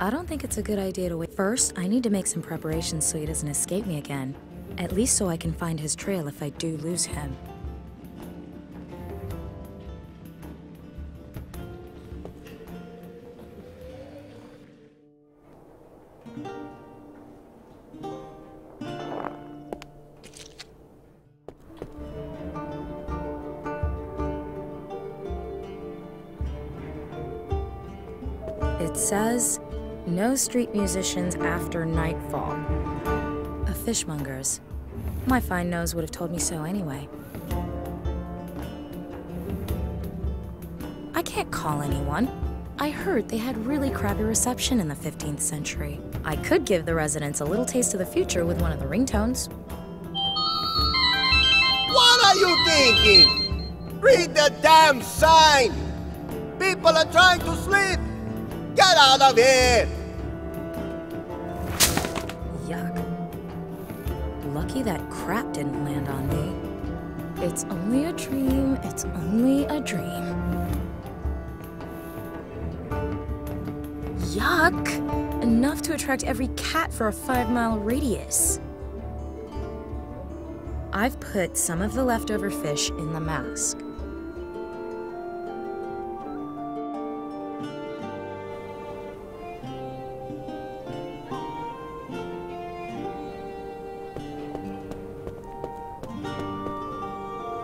I don't think it's a good idea to wait. First, I need to make some preparations so he doesn't escape me again. At least so I can find his trail if I do lose him. It says, no street musicians after nightfall. A fishmonger's. My fine nose would have told me so anyway. I can't call anyone. I heard they had really crappy reception in the 15th century. I could give the residents a little taste of the future with one of the ringtones. What are you thinking? Read the damn sign! People are trying to sleep! Get out of here! Yuck. Lucky that crap didn't land on me. It's only a dream, it's only a dream. Yuck! Enough to attract every cat for a 5-mile radius. I've put some of the leftover fish in the mask.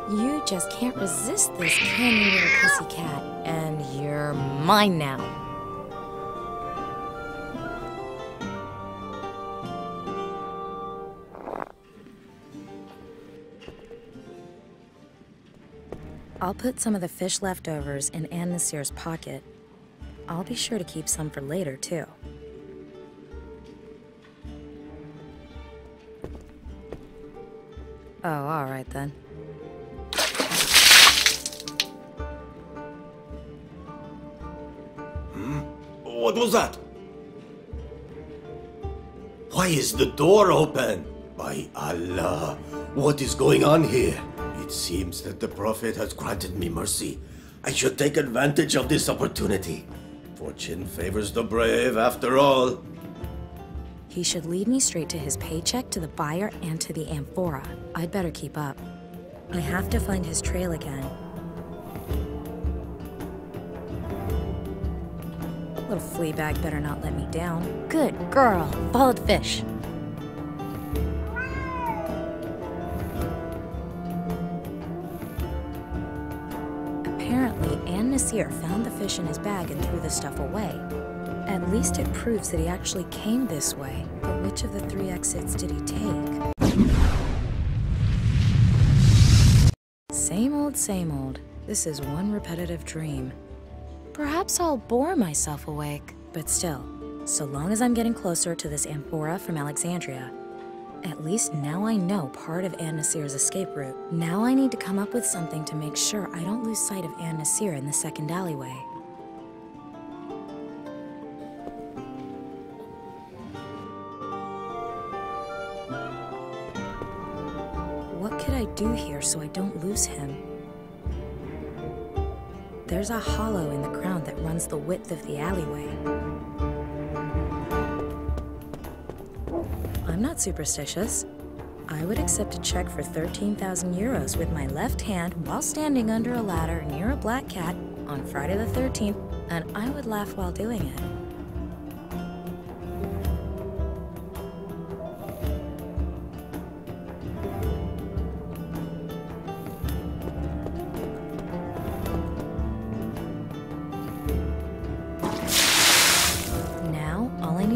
You just can't resist this, can you, little pussycat? And you're mine now. I'll put some of the fish leftovers in Anne Nasir's pocket. I'll be sure to keep some for later, too. Oh, all right then. What was that? Why is the door open? By Allah, what is going on here? It seems that the Prophet has granted me mercy. I should take advantage of this opportunity. Fortune favors the brave, after all. He should lead me straight to his paycheck, to the buyer, and to the amphora. I'd better keep up. I have to find his trail again. Little flea bag better not let me down. Good girl. Follow the fish. Apparently, Anne Nasir found the fish in his bag and threw the stuff away. At least it proves that he actually came this way. But which of the 3 exits did he take? Same old, same old. This is one repetitive dream. Perhaps I'll bore myself awake. But still, so long as I'm getting closer to this amphora from Alexandria, at least now I know part of Anne Nasir's escape route. Now I need to come up with something to make sure I don't lose sight of Anne Nasir in the second alleyway. What could I do here so I don't lose him? There's a hollow in the ground that runs the width of the alleyway. I'm not superstitious. I would accept a check for 13,000 euros with my left hand while standing under a ladder near a black cat on Friday the 13th, and I would laugh while doing it.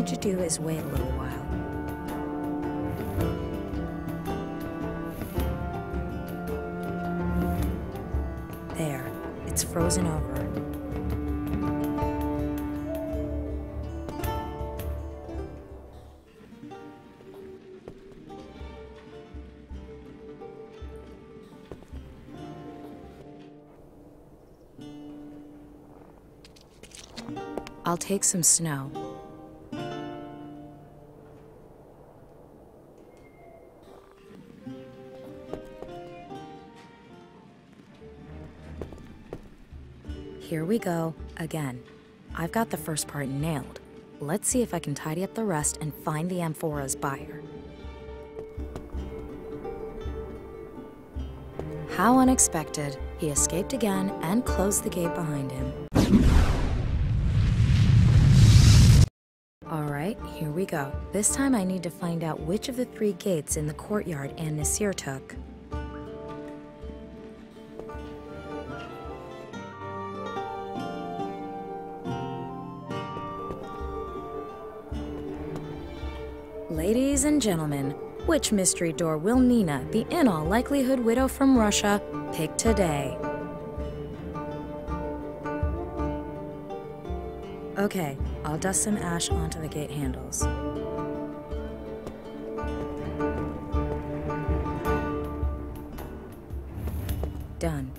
To do is wait a little while. There, it's frozen over. I'll take some snow. Here we go, again. I've got the first part nailed. Let's see if I can tidy up the rest and find the amphora's buyer. How unexpected. He escaped again and closed the gate behind him. Alright, here we go. This time I need to find out which of the 3 gates in the courtyard Nasir took. Ladies and gentlemen, which mystery door will Nina, the in all likelihood widow from Russia, pick today? Okay, I'll dust some ash onto the gate handles. Done.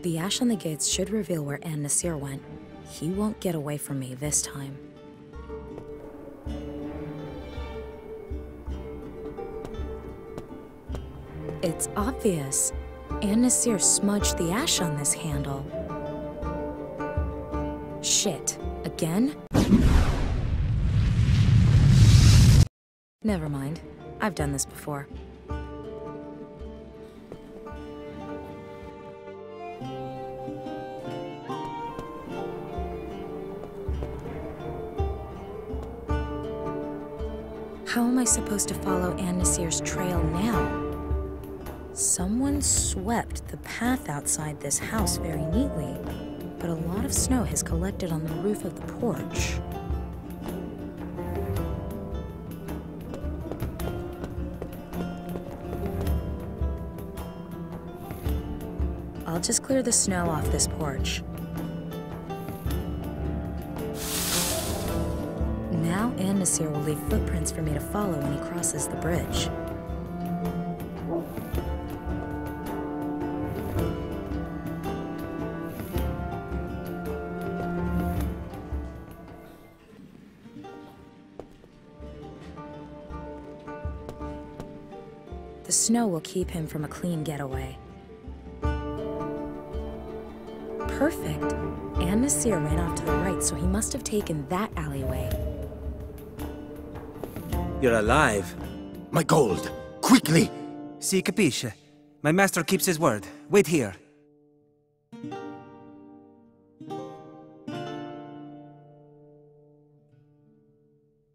The ash on the gates should reveal where Nasir went. He won't get away from me this time. It's obvious. Nasir smudged the ash on this handle. Shit. Again? Never mind. I've done this before. How am I supposed to follow Nasir's trail now? Someone swept the path outside this house very neatly, but a lot of snow has collected on the roof of the porch. I'll just clear the snow off this porch. Now Nasir will leave footprints for me to follow when he crosses the bridge. The snow will keep him from a clean getaway. Perfect. Nasir ran off to the right, so he must have taken that alleyway. You're alive. My gold! Quickly! Si capisce. My master keeps his word. Wait here.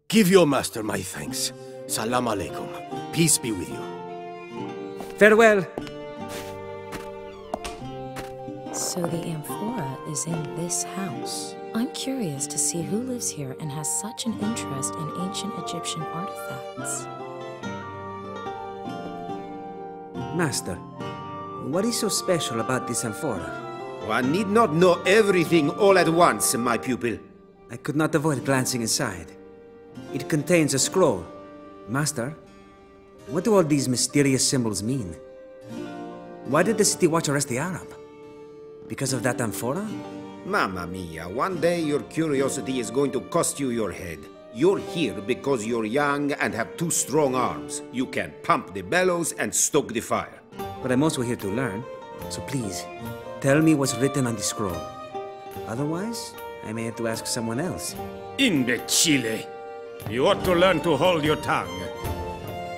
Give your master my thanks. Salam alaikum. Peace be with you. Farewell. So the amphora is in this house. I'm curious to see who lives here and has such an interest in ancient Egyptian artifacts. Master, what is so special about this amphora? One need not know everything all at once, my pupil. I could not avoid glancing inside. It contains a scroll. Master, what do all these mysterious symbols mean? Why did the city watch arrest the Arab? Because of that amphora? Mamma mia, one day your curiosity is going to cost you your head. You're here because you're young and have 2 strong arms. You can pump the bellows and stoke the fire. But I'm also here to learn. So please, tell me what's written on the scroll. Otherwise, I may have to ask someone else. Imbecile! You ought to learn to hold your tongue.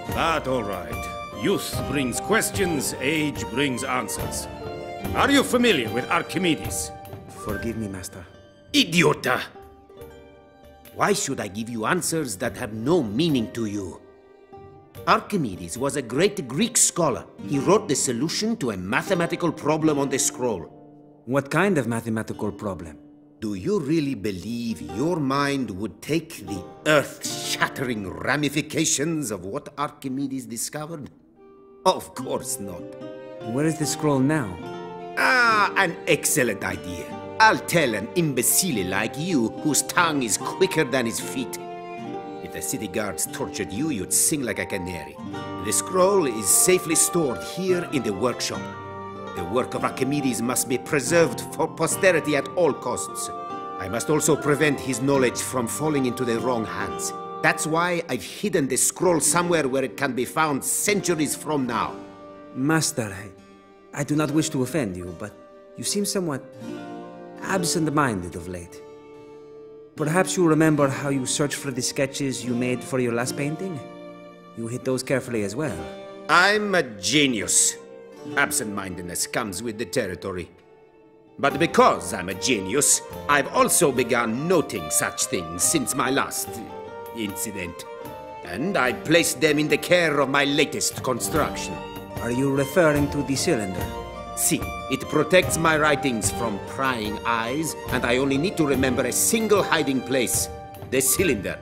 But all right. Youth brings questions, age brings answers. Are you familiar with Archimedes? Forgive me, Master. Idiota! Why should I give you answers that have no meaning to you? Archimedes was a great Greek scholar. He wrote the solution to a mathematical problem on the scroll. What kind of mathematical problem? Do you really believe your mind would take the earth-shattering ramifications of what Archimedes discovered? Of course not. Where is the scroll now? Ah, an excellent idea. I'll tell an imbecile like you whose tongue is quicker than his feet. If the city guards tortured you, you'd sing like a canary. The scroll is safely stored here in the workshop. The work of Archimedes must be preserved for posterity at all costs. I must also prevent his knowledge from falling into the wrong hands. That's why I've hidden the scroll somewhere where it can be found centuries from now. Master, I do not wish to offend you, but you seem somewhat absent-minded of late. Perhaps you remember how you searched for the sketches you made for your last painting? You hid those carefully as well. I'm a genius. Absent-mindedness comes with the territory. But because I'm a genius, I've also begun noting such things since my last incident. And I placed them in the care of my latest construction. Are you referring to the cylinder? See, it protects my writings from prying eyes, and I only need to remember a single hiding place, the cylinder.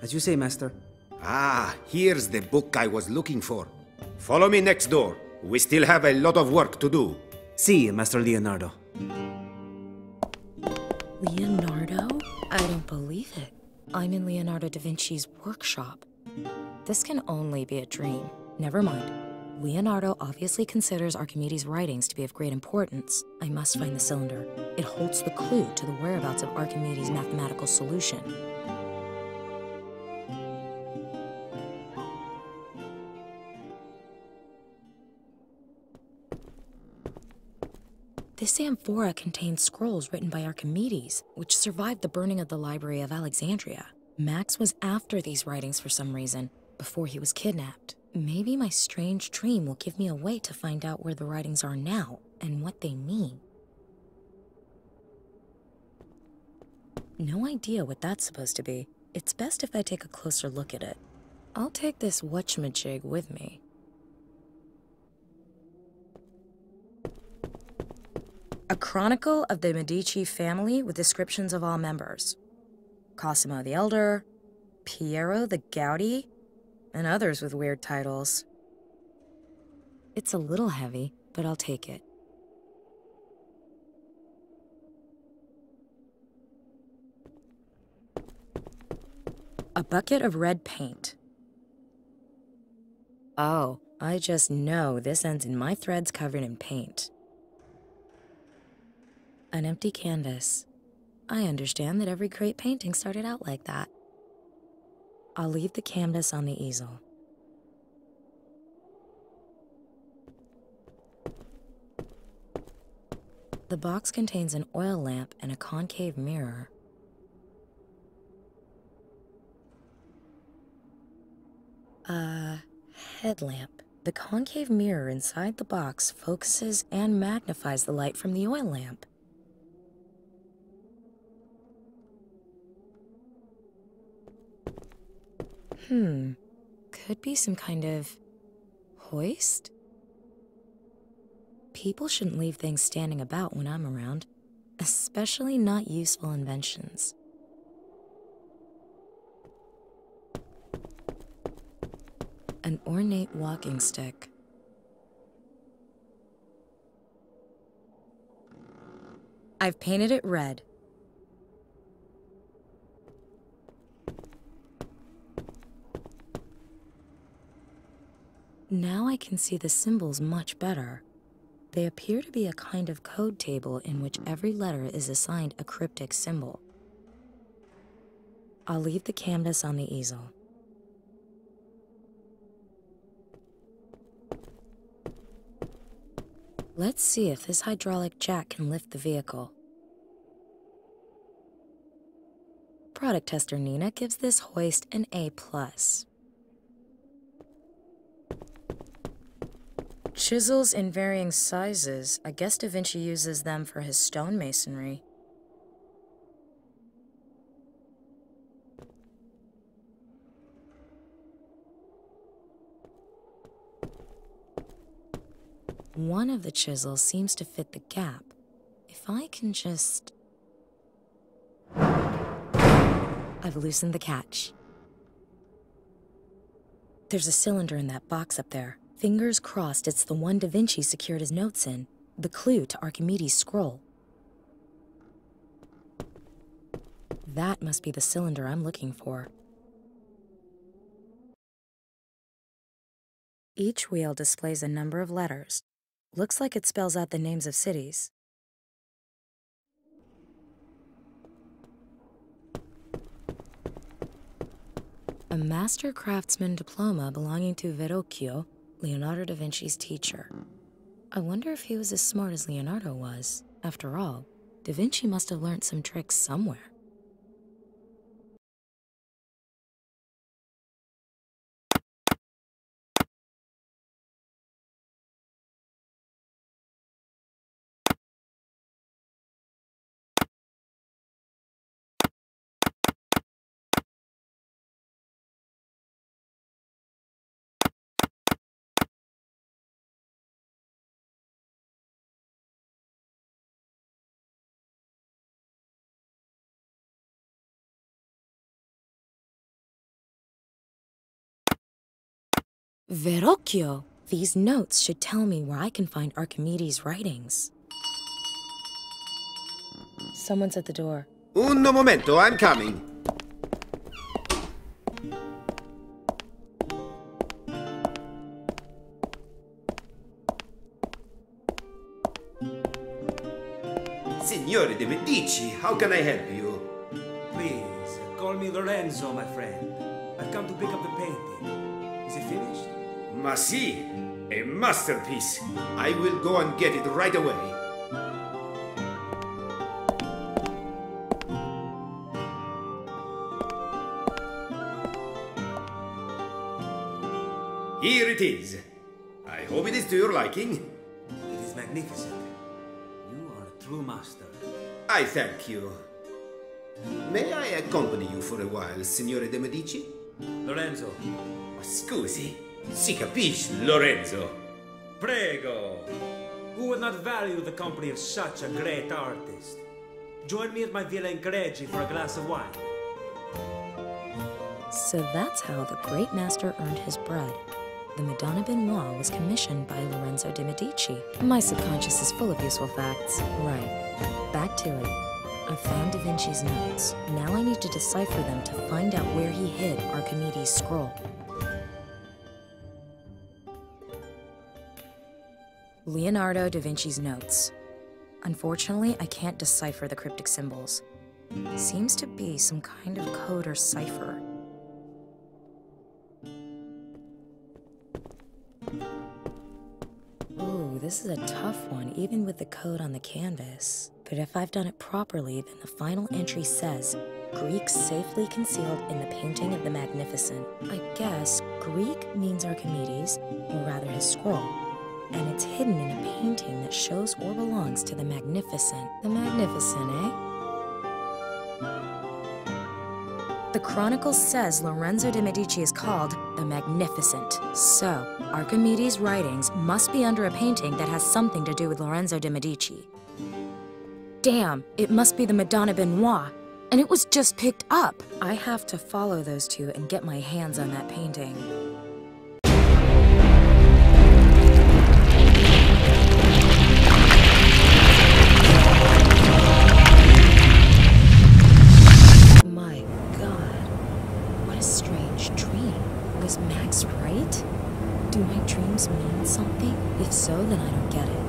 As you say, Master. Ah, here's the book I was looking for. Follow me next door. We still have a lot of work to do. See, Master Leonardo. Leonardo? I don't believe it. I'm in Leonardo da Vinci's workshop. This can only be a dream. Never mind. Leonardo obviously considers Archimedes' writings to be of great importance. I must find the cylinder. It holds the clue to the whereabouts of Archimedes' mathematical solution. This amphora contains scrolls written by Archimedes, which survived the burning of the Library of Alexandria. Max was after these writings for some reason, before he was kidnapped. Maybe my strange dream will give me a way to find out where the writings are now, and what they mean. No idea what that's supposed to be. It's best if I take a closer look at it. I'll take this whatchamajig with me. A chronicle of the Medici family with descriptions of all members. Cosimo the Elder, Piero the Gouty, and others with weird titles. It's a little heavy, but I'll take it. A bucket of red paint. Oh, I just know this ends in my threads covered in paint. An empty canvas. I understand that every great painting started out like that. I'll leave the canvas on the easel. The box contains an oil lamp and a concave mirror. A headlamp. The concave mirror inside the box focuses and magnifies the light from the oil lamp. Could be some kind of hoist? People shouldn't leave things standing about when I'm around, especially not useful inventions. An ornate walking stick. I've painted it red. Now I can see the symbols much better. They appear to be a kind of code table in which every letter is assigned a cryptic symbol. I'll leave the canvas on the easel. Let's see if this hydraulic jack can lift the vehicle. Product tester Nina gives this hoist an A+. Chisels in varying sizes. I guess Da Vinci uses them for his stonemasonry. One of the chisels seems to fit the gap. If I can just... I've loosened the catch. There's a cylinder in that box up there. Fingers crossed it's the one Da Vinci secured his notes in. The clue to Archimedes' scroll. That must be the cylinder I'm looking for. Each wheel displays a number of letters. Looks like it spells out the names of cities. A master craftsman diploma belonging to Verrocchio, Leonardo da Vinci's teacher. I wonder if he was as smart as Leonardo was. After all, Da Vinci must have learned some tricks somewhere. Verrocchio! These notes should tell me where I can find Archimedes' writings. Someone's at the door. Un momento, I'm coming. Signore de Medici, how can I help you? Please, call me Lorenzo, my friend. I've come to pick up the painting. Is it finished? Ma si, a masterpiece. I will go and get it right away. Here it is. I hope it is to your liking. It is magnificent. You are a true master. I thank you. May I accompany you for a while, Signore de Medici? Lorenzo. Scusi, si capisce, Lorenzo. Prego. Who would not value the company of such a great artist? Join me at my Villa in Cregi for a glass of wine. So that's how the great master earned his bread. The Madonna Benoit was commissioned by Lorenzo de Medici. My subconscious is full of useful facts. Right. Back to it. I found Da Vinci's notes. Now I need to decipher them to find out where he hid Archimedes' scroll. Leonardo da Vinci's notes. Unfortunately, I can't decipher the cryptic symbols. Seems to be some kind of code or cipher. Ooh, this is a tough one, even with the code on the canvas. But if I've done it properly, then the final entry says, Greek safely concealed in the painting of the Magnificent. I guess Greek means Archimedes, or rather his scroll. And it's hidden in a painting that shows or belongs to the Magnificent. The Magnificent, eh? The Chronicle says Lorenzo de Medici is called the Magnificent. So, Archimedes' writings must be under a painting that has something to do with Lorenzo de Medici. Damn, it must be the Madonna Benoit. And it was just picked up. I have to follow those two and get my hands on that painting. My God, what a strange dream. Was Max right? Do my dreams mean something? If so, then I don't get it.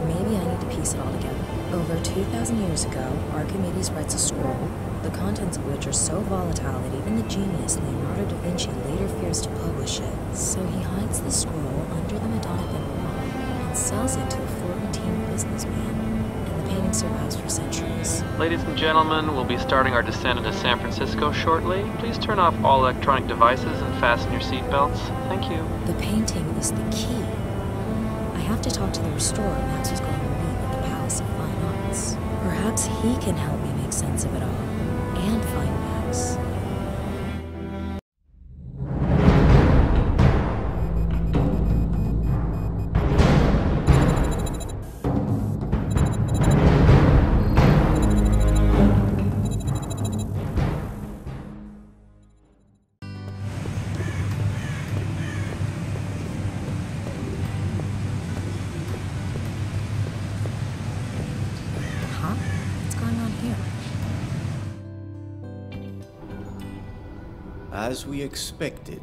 Maybe I need to piece it all together. Over 2,000 years ago, Archimedes writes a scroll, the contents of which are so volatile that even the genius Leonardo da Vinci later fears to publish it. So he hides the scroll under the Madonna Benoit and sells it to a Florentine businessman, and the painting survives for centuries. Ladies and gentlemen, we'll be starting our descent into San Francisco shortly. Please turn off all electronic devices and fasten your seatbelts. Thank you. The painting is the key. I have to talk to the restorer Max was going to meet at the Palace of Fine Arts. Perhaps he can help me make sense of it all, and find Max. As we expected,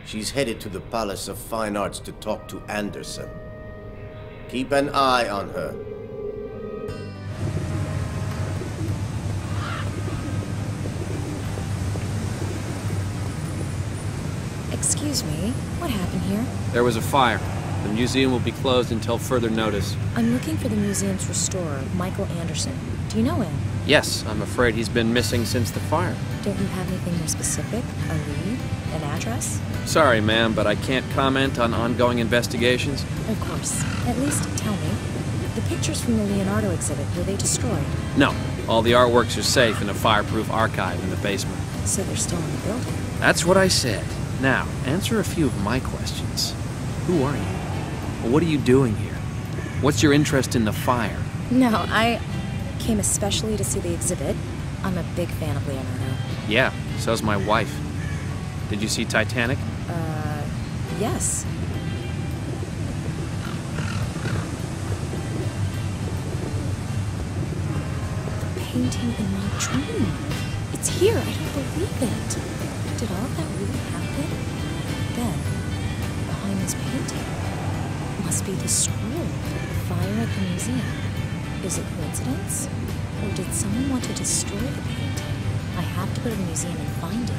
she's headed to the Palace of Fine Arts to talk to Anderson. Keep an eye on her. Excuse me, what happened here? There was a fire. The museum will be closed until further notice. I'm looking for the museum's restorer, Michael Anderson. Do you know him? Yes, I'm afraid he's been missing since the fire. Don't you have anything more specific? A lead? An address? Sorry, ma'am, but I can't comment on ongoing investigations. Of course. At least tell me. The pictures from the Leonardo exhibit, were they destroyed? No, all the artworks are safe in a fireproof archive in the basement. So they're still in the building? That's what I said. Now, answer a few of my questions. Who are you? What are you doing here? What's your interest in the fire? No, I came especially to see the exhibit. I'm a big fan of Leonardo. Yeah, so's my wife. Did you see Titanic? Yes. Painting in my dream. It's here, I don't believe it. Did all of that really happen? Then, behind this painting, must be the scroll, the fire at the museum. Is it coincidence? Or did someone want to destroy the painting? I have to go to the museum and find it.